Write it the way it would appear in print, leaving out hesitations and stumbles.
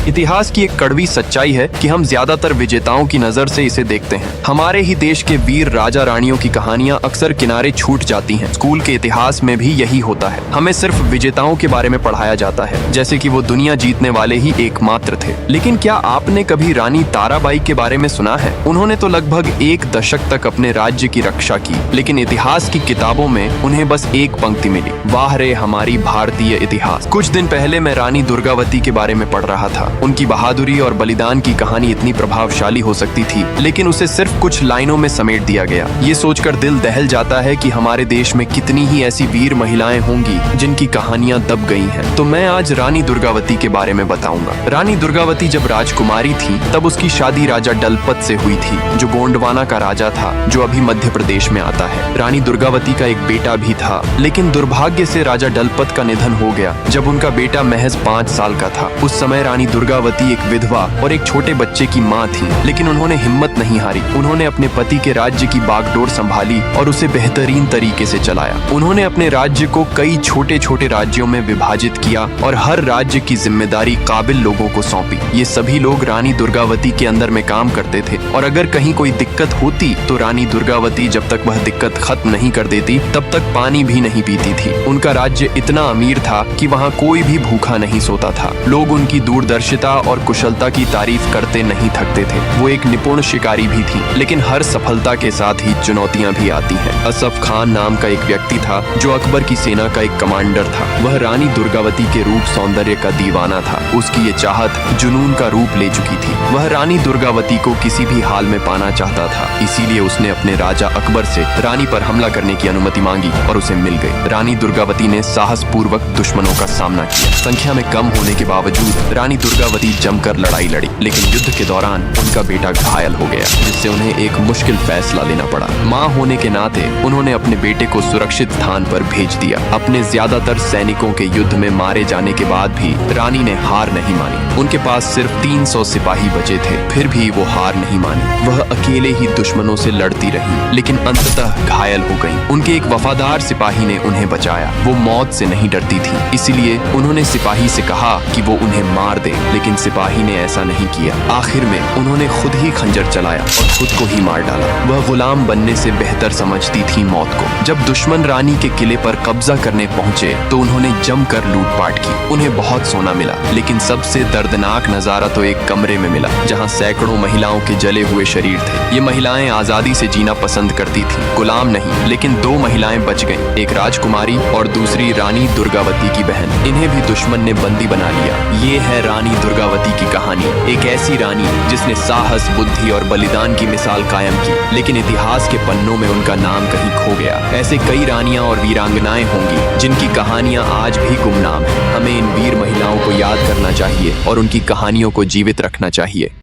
इतिहास की एक कड़वी सच्चाई है कि हम ज्यादातर विजेताओं की नजर से इसे देखते हैं। हमारे ही देश के वीर राजा रानियों की कहानियां अक्सर किनारे छूट जाती हैं। स्कूल के इतिहास में भी यही होता है। हमें सिर्फ विजेताओं के बारे में पढ़ाया जाता है, जैसे कि वो दुनिया जीतने वाले ही एकमात्र थे। लेकिन क्या आपने कभी रानी ताराबाई के बारे में सुना है? उन्होंने तो लगभग 1 दशक तक अपने राज्य की रक्षा की, लेकिन इतिहास की किताबों में उन्हें बस एक पंक्ति मिली, वाह रे हमारी भारतीय इतिहास। कुछ दिन पहले मैं रानी दुर्गावती के बारे में पढ़ रहा था। उनकी बहादुरी और बलिदान की कहानी इतनी प्रभावशाली हो सकती थी, लेकिन उसे सिर्फ कुछ लाइनों में समेट दिया गया। ये सोचकर दिल दहल जाता है कि हमारे देश में कितनी ही ऐसी वीर महिलाएं होंगी जिनकी कहानियां दब गई हैं। तो मैं आज रानी दुर्गावती के बारे में बताऊंगा। रानी दुर्गावती जब राजकुमारी थी तब उसकी शादी राजा डलपत से हुई थी, जो गोंडवाना का राजा था, जो अभी मध्य प्रदेश में आता है। रानी दुर्गावती का एक बेटा भी था, लेकिन दुर्भाग्य से राजा डलपत का निधन हो गया जब उनका बेटा महज 5 साल का था। उस समय रानी दुर्गावती एक विधवा और एक छोटे बच्चे की माँ थी, लेकिन उन्होंने हिम्मत नहीं हारी। उन्होंने अपने पति के राज्य की बागडोर संभाली और उसे बेहतरीन तरीके से चलाया। उन्होंने अपने राज्य को कई छोटे छोटे राज्यों में विभाजित किया और हर राज्य की जिम्मेदारी काबिल लोगों को सौंपी। ये सभी लोग रानी दुर्गावती के अंदर में काम करते थे, और अगर कहीं कोई दिक्कत होती तो रानी दुर्गावती जब तक वह दिक्कत खत्म नहीं कर देती तब तक पानी भी नहीं पीती थी। उनका राज्य इतना अमीर था कि वहाँ कोई भी भूखा नहीं सोता था। लोग उनकी दूरदर्शिता और कुशलता की तारीफ करते नहीं थकते थे। वो एक निपुण शिकारी भी थी, लेकिन हर सफलता के साथ ही चुनौतियां भी आती हैं। असफ खान नाम का एक व्यक्ति था जो अकबर की सेना का एक कमांडर था। वह रानी दुर्गावती के रूप सौंदर्य का दीवाना था। उसकी ये चाहत जुनून का रूप ले चुकी थी। वह रानी दुर्गावती को किसी भी हाल में पाना चाहता था, इसीलिए उसने अपने राजा अकबर से रानी पर हमला करने की अनुमति मांगी और उसे मिल गई। रानी दुर्गावती ने साहस पूर्वक दुश्मनों का सामना किया। संख्या में कम होने के बावजूद रानी दुर्गावती जमकर लड़ाई लड़ी, लेकिन युद्ध के दौरान उनका बेटा घायल हो गया, जिससे उन्हें एक मुश्किल फैसला लेना पड़ा। माँ होने के नाते उन्होंने अपने बेटे को सुरक्षित स्थान पर भेज दिया। अपने ज्यादातर सैनिकों के युद्ध में मारे जाने के बाद भी रानी ने हार नहीं मानी। उनके पास सिर्फ 300 सिपाही बचे थे, फिर भी वो हार नहीं मानी। वह अकेले ही दुश्मनों से लड़ती रही, लेकिन अंततः घायल हो गई। उनके एक वफादार सिपाही ने उन्हें बचाया। वो मौत से नहीं डरती थी, इसीलिए उन्होंने सिपाही से कहा कि वो उन्हें मार दे, लेकिन सिपाही ने ऐसा नहीं किया। आखिर में उन्होंने खुद ही खंजर चलाया और खुद को ही मार डाला। वह गुलाम बनने से बेहतर समझती थी मौत को। जब दुश्मन रानी के किले पर कब्जा करने पहुंचे तो उन्होंने जमकर लूटपाट की। उन्हें बहुत सोना मिला, लेकिन सबसे दर्दनाक नजारा तो एक कमरे में मिला, जहां सैकड़ों महिलाओं के जले हुए शरीर थे। ये महिलाएं आजादी से जीना पसंद करती थीं, गुलाम नहीं। लेकिन 2 महिलाएं बच गईं, एक राजकुमारी और दूसरी रानी दुर्गावती की बहन। इन्हें भी दुश्मन ने बंदी बना लिया। ये है रानी दुर्गावती की कहानी, एक ऐसी रानी जिसने साहस, बुद्धि और बलिदान की मिसाल कायम की, लेकिन इतिहास के पन्नों में उनका नाम कहीं खो गया। ऐसे कई रानियां और वीरांगनाएं होंगी जिनकी कहानियां आज भी गुमनाम हैं। हमें इन वीर महिलाओं को याद करना चाहिए और उनकी कहानियों को जीवित रखना चाहिए।